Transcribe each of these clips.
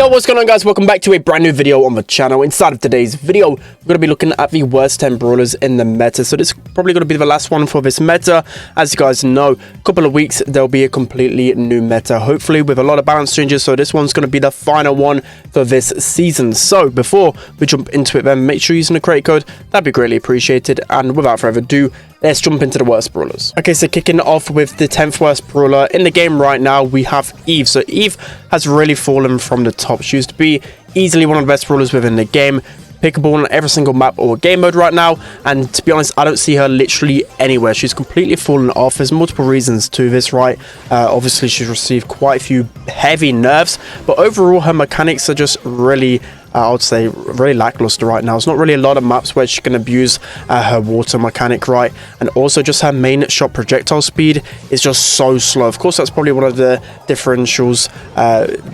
Yo, what's going on, guys? Welcome back to a brand new video on the channel. Inside of today's video, we're going to be looking at the worst 10 brawlers in the meta. So this is probably going to be the last one for this meta. As you guys know, a couple of weeks there'll be a completely new meta, hopefully with a lot of balance changes. So this one's going to be the final one for this season. So before we jump into it, then make sure you're using the create code. That'd be greatly appreciated. And without further ado, let's jump into the worst brawlers. Okay, so kicking off with the 10th worst brawler in the game right now, we have Eve. So Eve has really fallen from the top. She used to be easily one of the best brawlers within the game, pickable on every single map or game mode right now, and to be honest, I don't see her literally anywhere. She's completely fallen off. There's multiple reasons to this, right? Obviously she's received quite a few heavy nerfs, but overall her mechanics are just really I would say really lackluster right now. There's not really a lot of maps where she can abuse her water mechanic, right? And also just her main shot projectile speed is just so slow. Of course, that's probably one of the differentials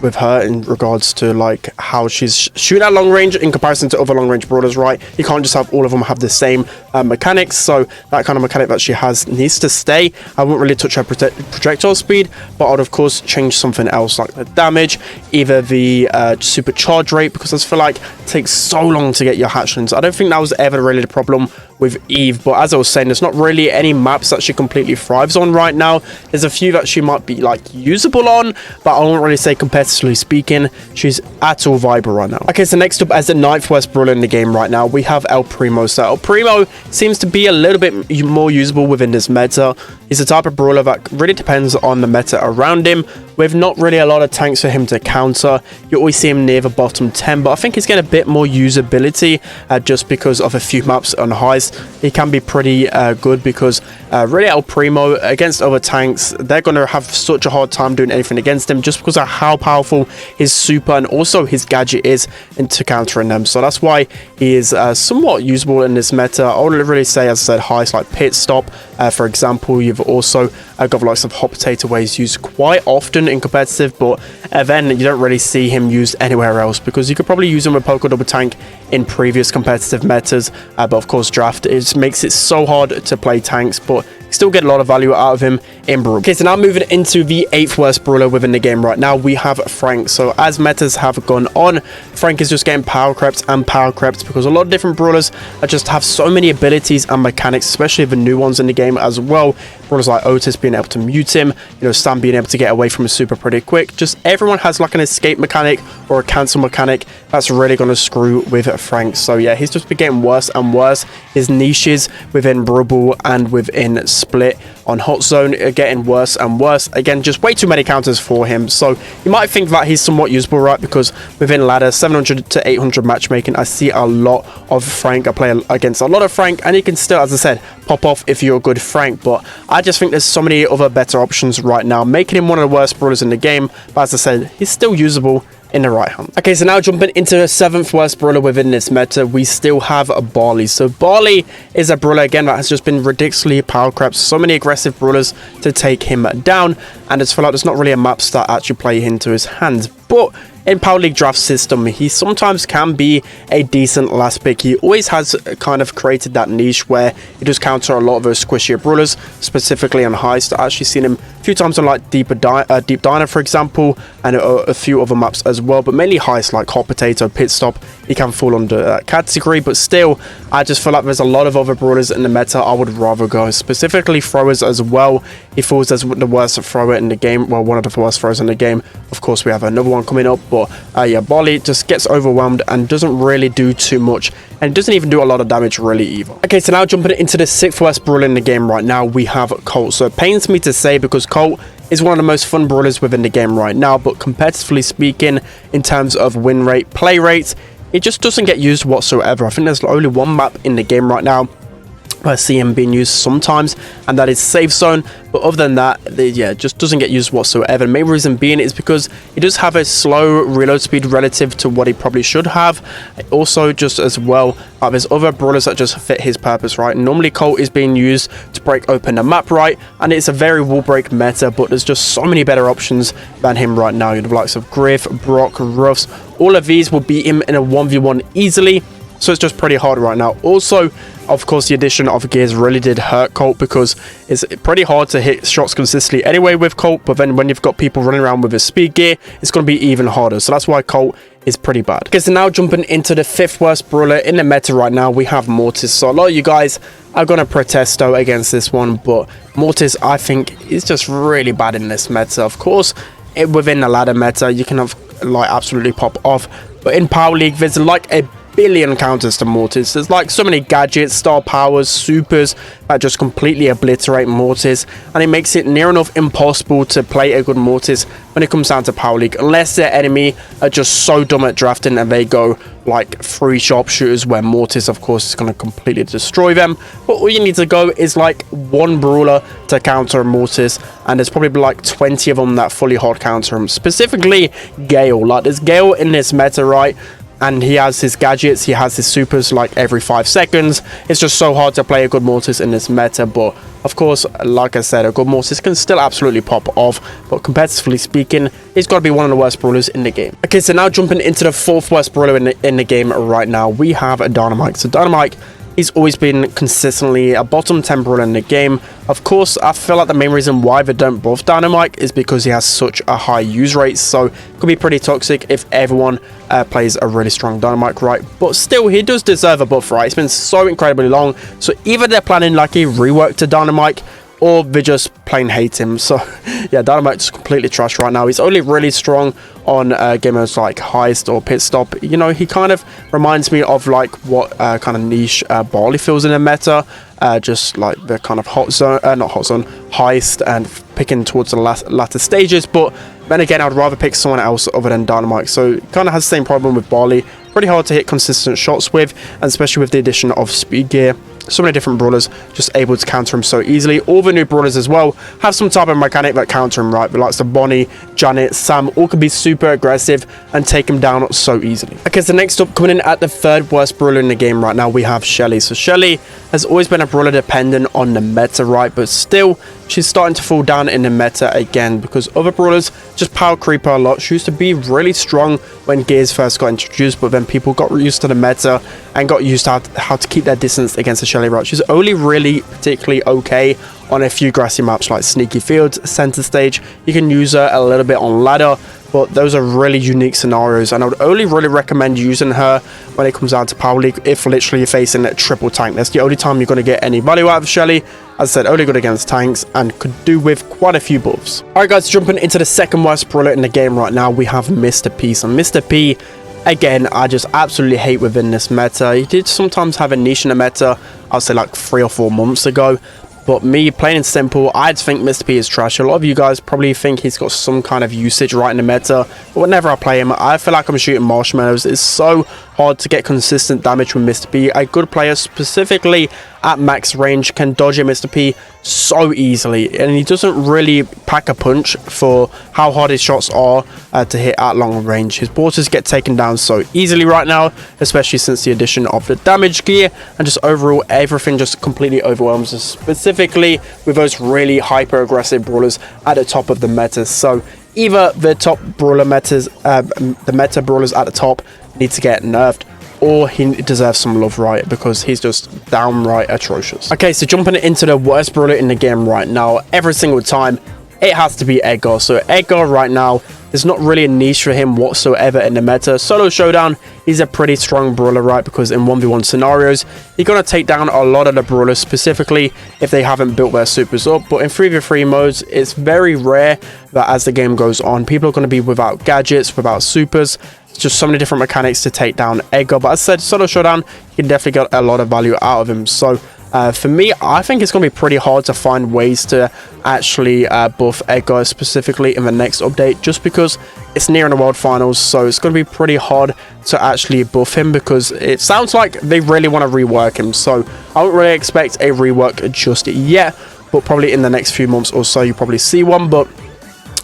with her in regards to like how she's shooting at long range in comparison to other long range brawlers, right? You can't just have all of them have the same mechanics. So that kind of mechanic that she has needs to stay. I won't really touch her projectile speed, but I'd of course change something else like the damage, either the supercharge rate, because I feel like it takes so long to get your hatchlings. I don't think that was ever really the problem with Eve, but as I was saying, there's not really any maps that she completely thrives on right now. There's a few that she might be like usable on, but I won't really say competitively speaking she's at all viable right now. Okay, so next up, as the 9th worst brawler in the game right now, we have El Primo. So El Primo seems to be a little bit more usable within this meta. He's the type of brawler that really depends on the meta around him, with not really a lot of tanks for him to counter. You always see him near the bottom 10, but I think he's getting a bit more usability just because of a few maps on heist. He can be pretty good because really El Primo against other tanks, they're going to have such a hard time doing anything against him just because of how powerful his super and also his gadget is into countering them. So that's why he is somewhat usable in this meta. I wouldn't really say, as I said, heist like pit stop, for example. You've also got the likes of hot potato, where he's used quite often in competitive, but then you don't really see him used anywhere else because you could probably use him with Poker Double Tank in previous competitive metas, but of course draft makes it so hard to play tanks, but still get a lot of value out of him in Brawl. Okay, so now moving into the 8th worst brawler within the game right now, we have Frank. So as metas have gone on, Frank is just getting power crept and power crept because a lot of different brawlers just have so many abilities and mechanics, especially the new ones in the game as well. Brawlers like Otis being able to mute him, you know, Sam being able to get away from a super pretty quick. Just everyone has like an escape mechanic or a cancel mechanic that's really going to screw with Frank. So yeah, he's just been getting worse and worse. His niches within Brawl and within Split on Hot Zone are getting worse and worse. Again, just way too many counters for him. So you might think that he's somewhat usable, right? Because within ladder 700 to 800 matchmaking, I see a lot of Frank. I play against a lot of Frank, and he can still, as I said, pop off if you're a good Frank. But I just think there's so many other better options right now, making him one of the worst brawlers in the game. But as I said, he's still usable in the right hand. Okay, so now jumping into the 7th worst brawler within this meta, we still have a Barley. So Barley is a brawler again that has just been ridiculously power crept. So many aggressive brawlers to take him down, and it's feel like there's not really a map that actually play into his hands. But in Power League draft system, he sometimes can be a decent last pick. He always has kind of created that niche where he does counter a lot of those squishier brawlers, specifically on heist. I've actually seen him a few times on like Deep Diner, for example, and a few other maps as well, but mainly heist like Hot Potato, Pit Stop. He can fall under that category, but still, I just feel like there's a lot of other brawlers in the meta I would rather go, specifically throwers as well. He falls as the worst thrower in the game, well, one of the worst throwers in the game. Of course, we have another one coming up, but yeah, Barley just gets overwhelmed and doesn't really do too much, and doesn't even do a lot of damage really either. Okay, so now jumping into the 6th worst brawler in the game right now, we have Colt. So it pains me to say because Colt is one of the most fun brawlers within the game right now, but competitively speaking, in terms of win rate, play rates, it just doesn't get used whatsoever. I think there's only one map in the game right now I see him being used sometimes, and that is Safe Zone. But other than that, yeah, just doesn't get used whatsoever. The main reason being is because he does have a slow reload speed relative to what he probably should have. Also, just as well, there's other brawlers that just fit his purpose, right? Normally, Colt is being used to break open the map, right? And it's a very wall break meta, but there's just so many better options than him right now. You have the likes of Griff, Brock, Ruffs. All of these will beat him in a 1v1 easily. So it's just pretty hard right now. Also, Of course, the addition of gears really did hurt Colt, because it's pretty hard to hit shots consistently anyway with Colt, but then when you've got people running around with a speed gear, it's going to be even harder. So that's why Colt is pretty bad. Okay, so now jumping into the 5th worst brawler in the meta right now, we have Mortise Solo. You guys are going to protest though against this one, but Mortise, I think, is just really bad in this meta. Of course, within the ladder meta, you can have like absolutely pop off, but in Power League, there's like a billion counters to Mortise. There's like so many gadgets, star powers, supers that just completely obliterate Mortise, and it makes it near enough impossible to play a good Mortise when it comes down to Power League, unless their enemy are just so dumb at drafting and they go like 3 sharpshooters, where Mortise of course is going to completely destroy them. But all you need to go is like 1 brawler to counter Mortise, and there's probably like 20 of them that fully hard counter him, specifically Gale. Like, there's Gale in this meta, right? And he has his gadgets, he has his supers like every 5 seconds. It's just so hard to play a good Mortise in this meta. But of course, like I said, a good Mortise can still absolutely pop off, but competitively speaking, he's got to be one of the worst brawlers in the game. Okay, so now jumping into the 4th worst brawler in the game right now, we have a Dynamite. So Dynamite, he's always been consistently a bottom 10 brawler in the game. Of course, I feel like the main reason why they don't buff Dynamite is because he has such a high use rate, so it could be pretty toxic if everyone plays a really strong Dynamite, right? But still, he does deserve a buff, right? It's been so incredibly long, so either they're planning like a rework to Dynamite, or they just plain hate him. So yeah, Dynamite's completely trash right now. He's only really strong on gamers like Heist or Pit Stop. You know, he kind of reminds me of like what kind of niche Barley feels in a meta, just like the kind of hot zone, not hot zone, Heist, and picking towards the latter stages. But then again, I'd rather pick someone else other than Dynamite. So it kind of has the same problem with Barley. Pretty hard to hit consistent shots with, and especially with the addition of speed gear. So many different brawlers just able to counter him so easily. All the new brawlers as well have some type of mechanic that counter him, right? But like the Bonnie, Janet, Sam, all can be super aggressive and take him down so easily. Okay, so next up, coming in at the 3rd worst brawler in the game right now, we have Shelley. So Shelley has always been a brawler dependent on the meta, right? But still, she's starting to fall down in the meta again, because other brawlers just power creep her a lot. She used to be really strong when gears first got introduced, but then people got used to the meta and got used to how to keep their distance against the Shelley, right? She's only really particularly okay on a few grassy maps like Sneaky Fields, Center Stage. You can use her a little bit on Ladder, but those are really unique scenarios, and I would only really recommend using her when it comes down to Power League if literally you're facing a triple tank. That's the only time you're going to get any value out of Shelley. As I said, only good against tanks and could do with quite a few buffs. Alright guys, jumping into the 2nd worst brawler in the game right now, we have Mr. P. So Mr. P, again, I just absolutely hate within this meta. He did sometimes have a niche in the meta, I'll say like 3 or 4 months ago. But me, plain and simple, I'd think Mr. P is trash. A lot of you guys probably think he's got some kind of usage right in the meta. But whenever I play him, I feel like I'm shooting marshmallows. It's so hard to get consistent damage with Mr. P. A good player, specifically at max range, can dodge a Mr. P so easily. And he doesn't really pack a punch for how hard his shots are to hit at long range. His borders get taken down so easily right now, especially since the addition of the damage gear. And just overall, everything just completely overwhelms us, specifically with those really hyper aggressive brawlers at the top of the meta. So either the top brawler metas, the meta brawlers at the top need to get nerfed, or he deserves some love, right? Because he's just downright atrocious. Okay, so jumping into the worst brawler in the game right now, every single time, it has to be Edgar. So Edgar right now, there's not really a niche for him whatsoever in the meta. Solo showdown, he's a pretty strong brawler, right? Because in 1v1 scenarios, you're going to take down a lot of the brawlers, specifically if they haven't built their supers up. But in 3v3 modes, it's very rare that as the game goes on, people are going to be without gadgets, without supers. It's just so many different mechanics to take down Edgar. But as I said, Solo showdown, you can definitely get a lot of value out of him. So for me, I think it's going to be pretty hard to find ways to actually buff Edgar specifically in the next update, just because it's nearing the World Finals. So it's going to be pretty hard to actually buff him, because it sounds like they really want to rework him. So I don't really expect a rework just yet, but probably in the next few months or so, you probably see one. But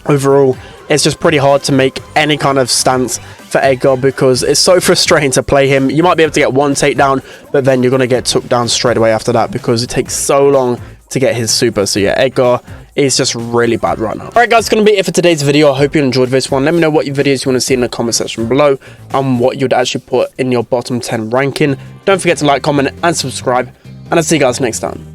overall, it's just pretty hard to make any kind of stance for Edgar, because it's so frustrating to play him. You might be able to get one takedown, but then you're going to get took down straight away after that, because it takes so long to get his super. So yeah, Edgar is just really bad right now. Alright guys, it's going to be it for today's video. I hope you enjoyed this one. Let me know what videos you want to see in the comment section below, and what you'd actually put in your bottom 10 ranking. Don't forget to like, comment and subscribe. and I'll see you guys next time.